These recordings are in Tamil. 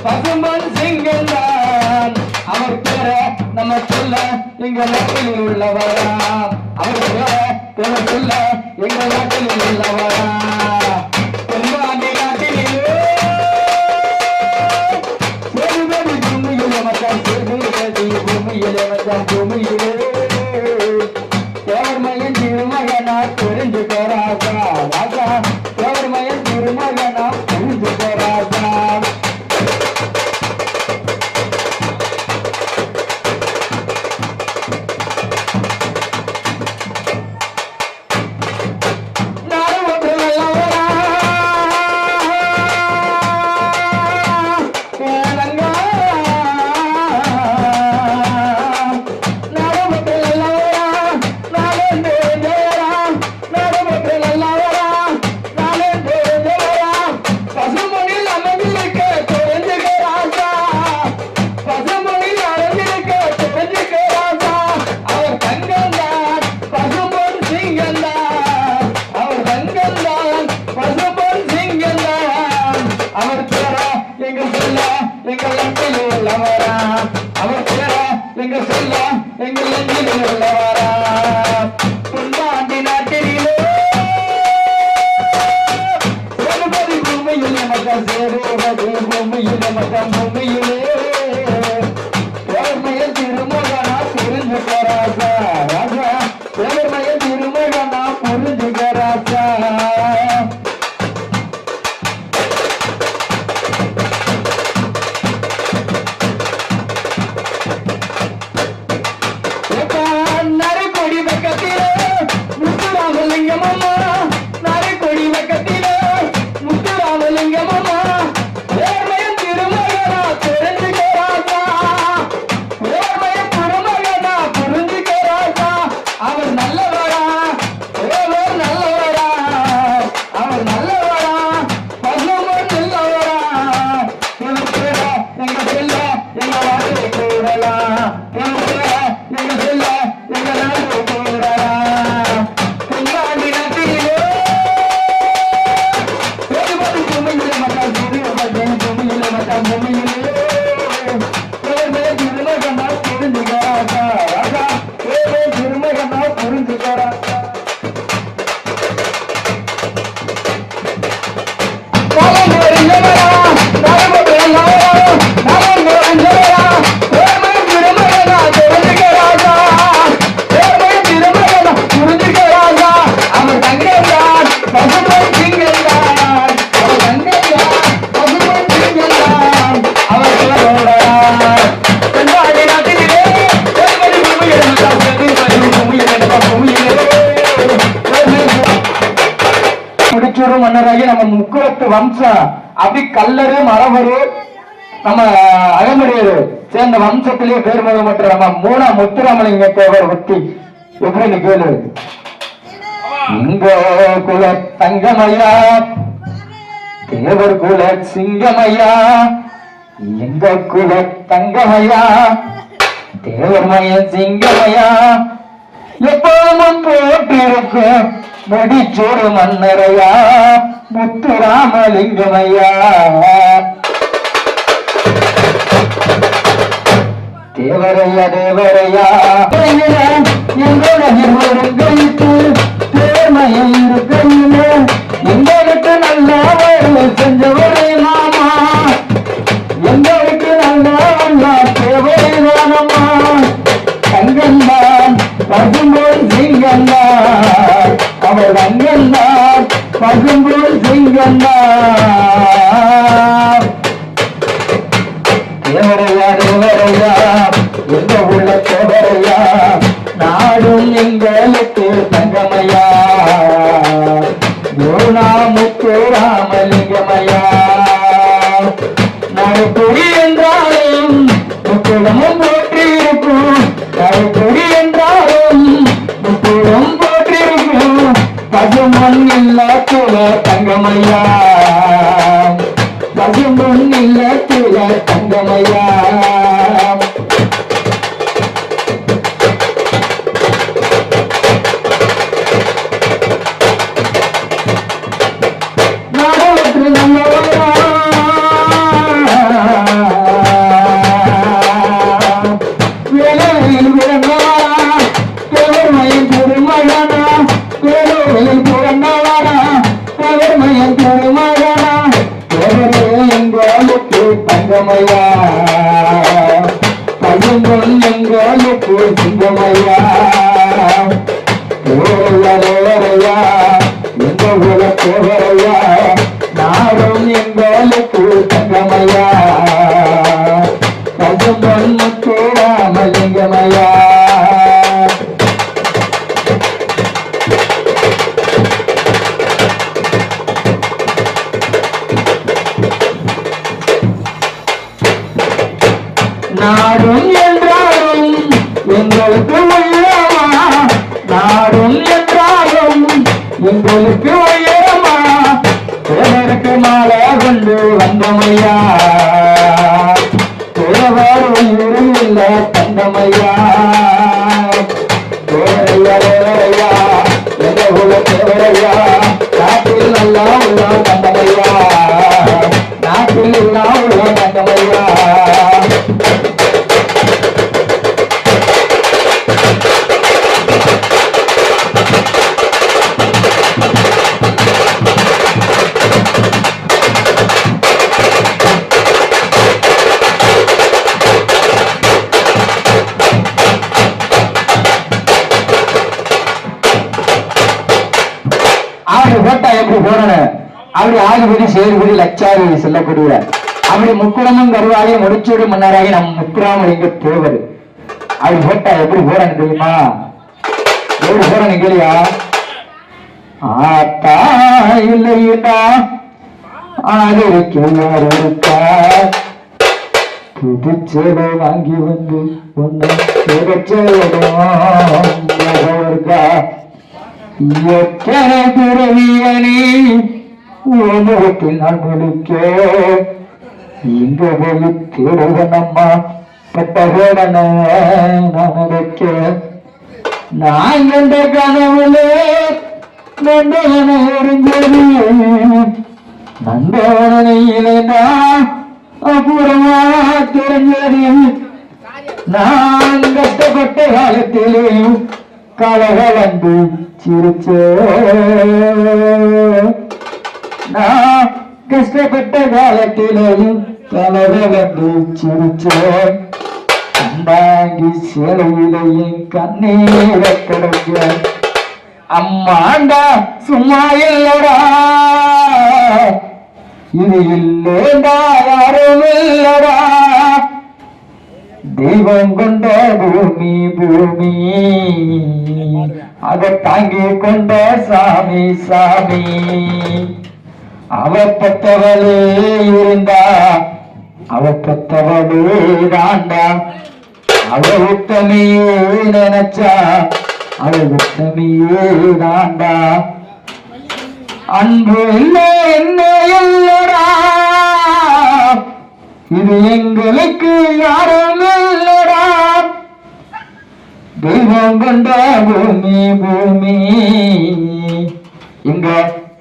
பசுமன் சிங்கம் தான். அவர் பேர நம்ம சொல்ல எங்க நாட்டில் உள்ளவரா, அவர் பேர சொல்ல எங்க நாட்டில் உள்ளவரா. பொன்பாண்டி நாட்டிலே செருவடி பூமியிலே மச்சான், செருவடி பூமியிலே மச்சான், பூமியிலே தேவர்மயன் திருமகனா தெரிஞ்சுக்கோ ராஜா, ராஜா தேவர்மயன் திருமகனா தெரிஞ்சுக்கோ ராஜா. அவர் பேர எங்க சொல்ல எங்க நெஞ்சில் உள்ளவரா. பொன்பாண்டி நாட்டிலே சேருபதி பூமியிலே மச்சான், சேருபதி பூமியிலே மச்சான், பூமியிலே தேவர்மயன் திருமகனா புரிஞ்சுக்கோ ராஜா, ராஜா தேவர்மயன் திருமகனா புரிஞ்சுக்கோ ராஜா. மன்னராகி நம்ம முக்குளத்து வம்சம் அப்படி கல்லரு மரபரு நம்ம அகமுடையது சேர்ந்த வம்சத்திலேயே பேர் மற்ற நம்ம மூணா முத்துராமலிங்க தேவர் பத்தி எப்படின்னு கேளு. இங்க குல தங்கமையா, தேவர் குல சிங்கமையா, எங்க குல தங்கமையா, தேவர் மயன் சிங்கமையா, எப்பவும் போட்டிருக்கும் முடிச்சோடு மன்னரையா, முத்துராமலிங்கமையா. தேவரையா தேவரையா எங்களுக்கு தேர்மையில் இருக்கையில எங்களுக்கு நல்லா செஞ்சவரே மாமா, எங்களுக்கு நல்லா தேவரை தானம்மா. தங்கந்தான் பசும்போல் சிங்கந்தான், அவர் தங்கந்தான் பசும்போல் சிங்கந்தான். தேவரையா தேவரையா எங்க உள்ள தேவரையா, நாடும் எங்களுக்கு தங்கமையா, முத்துராமலிங்கமையா. நடைபொடி என்றாலும் முத்துடமும் போற்றி இருக்கும், நடைபொடி என்றாலும் முத்துடம் போற்றிருக்கும், பசுமண் இல்லத்துல தங்கமையா, பசுமண் இல்லத்துல தங்கமையா. எங்களுக்கு தங்கமையா, பையன் எங்களுக்கு சிங்கமையா. ஓரையா எங்க ஊர போரையா, நாடும் எங்களுக்கு தங்கமையா, பசும்பொன் முத்துராமலிங்கமையா. நாடும் என்றாலும் எங்களுக்கு உயரமா, நாடும் என்றாலும் எங்களுக்கு உயரமா, தேவருக்கு மாலை கொண்டு வந்தமையா, தேவர் உயிரும் இல்ல தந்தமையா. தேவரையா எந்த உள்ள தேவரையா, நாட்டில் நல்லா உள்ள தந்தமையா, நாட்டில் இல்லா உள்ள தந்தமையா. ஓட்டா எப்படி போறேன் அப்படி ஆகுபடி செயல்படி லட்சாரி செல்லக்கூடிய அப்படி முக்குடமும் கருவாலே முடிச்சோடு மன்னராகி நம் முக்குறாமல் எங்க போவது. அப்படி போட்டா எப்படி போறேன்னு தெரியுமா? எப்படி போறேன்னு கேளியா? ஆத்தா இல்லையா ஆதரிக்கா புதுச்சேவை வாங்கி வந்து ஒன்னு இருக்கா. எத்தனை துறவியனி உலகத்தில் நான் முடிக்க இங்க போய் தேடுவனம்மா பட்டகோடன நான் நினைக்க. நான் கண்ட கனவுலே நந்தவன எரிஞ்சது, நந்தவனையிலேனா அப்புறமா தெரிஞ்சது. நான் கஷ்டப்பட்ட காலத்திலே கலகலந்து சிரிச்ச, நான் கஷ்டப்பட்ட காலத்திலேயும் கலகலந்து சிரிச்ச. கண்டாங்கி சேலையிலேயும் கண்ணீர கிடக்க. அம்மாண்டா சும்மா இல்லடா, இது இல்லேண்டா யாரும் இல்லடா. தெய்வம் கொண்ட பூமி பூமி, அதை தாங்கி கொண்ட சாமி சாமி. அவ பெற்றவளே இருந்தா அவ பெற்றவளே தாண்டா, அவ உத்தமையே நினைச்சா அவ உத்தமையே தாண்டா. அன்பு இல்லை என்ன இல்லடா, இது எங்களுக்கு யாரும் இல்லடா. தெய்வம் கொண்ட பூமி பூமி, இங்க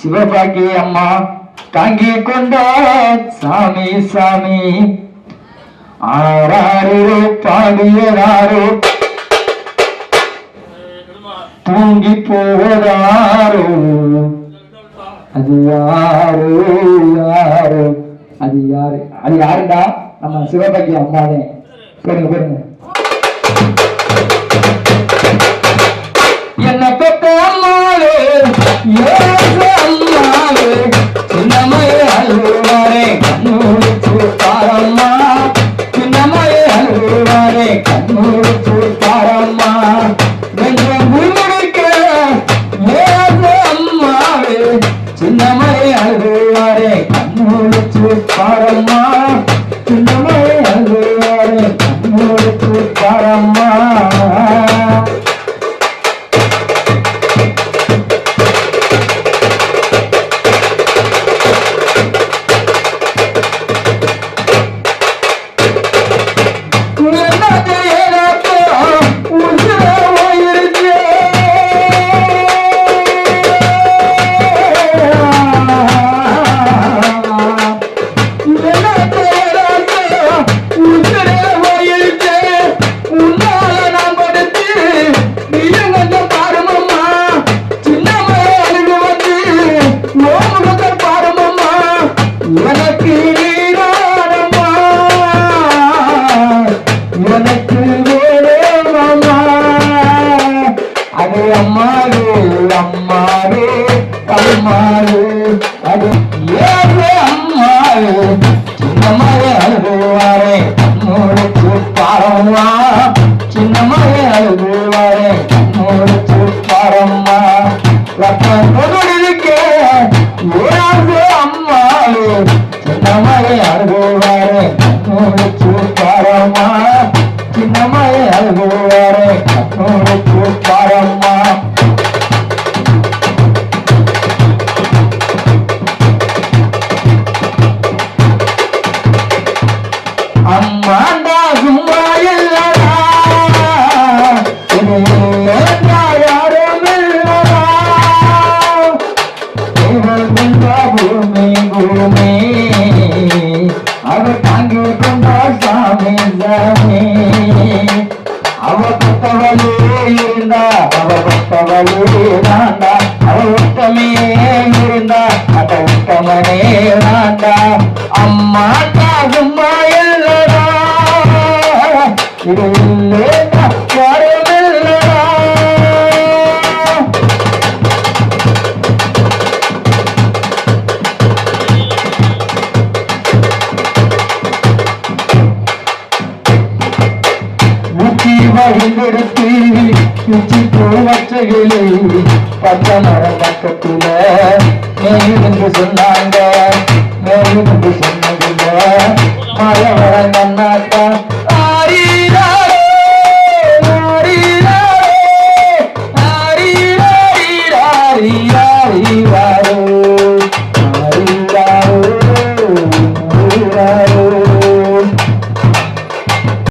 சிவபாக்கி அம்மா தாங்கி கொண்ட சாமி சாமி. ஆறாரோ பாடியதாரோ தூங்கி போவதாரோ, அது யாரு யாரு, அது யாரு, அது யாருடா? நம்ம சிவபாக்கி அம்மாதே. பாருங்க பாருங்க. என்ன பெற்ற அம்மாவே அம்மாவே, சின்னமையே அழுவாரே கண்ணூருக்கு பாரம்மா, சின்னமையே அழுவாரே கண்ணூருக்கு பாரம்மா. நெஞ்சம் முடிக்க அம்மாவே, சின்னமையே அழுவாரே கண்ணூருக்கு பாரம்மா, சின்னமையே அழுவாரே கண்ணூருக்கு பாரம்மா. Yeah. அழுகுவாரே கண்ணூருக்கு பாரம்மா சின்னம்மாய அழுகுவாரே கண்ணூருக்கு பாரம்மா அம்மாண்டா சும்மா இல்லடா இது யாரும் இல்லடா பூமி பூமி அவ தாங்கி கொண்டா சாமி சாமி அவ பத்தவளே இருந்தா அவ பத்தவளே நான்டா அவ உத்தமே இருந்தா அத உத்தமனே நான்டா அம்மாட்டா சும்மா இல்லடா இது இல்லடா யாரும் இல்லடா வழிநடத்தி உச்சி பூவச்சைகளை பச்ச மரம் பக்கத்துல மேலிருந்து சொன்னாங்க மேலிருந்து சொன்னதில்ல மழை வர நன்னாட்ட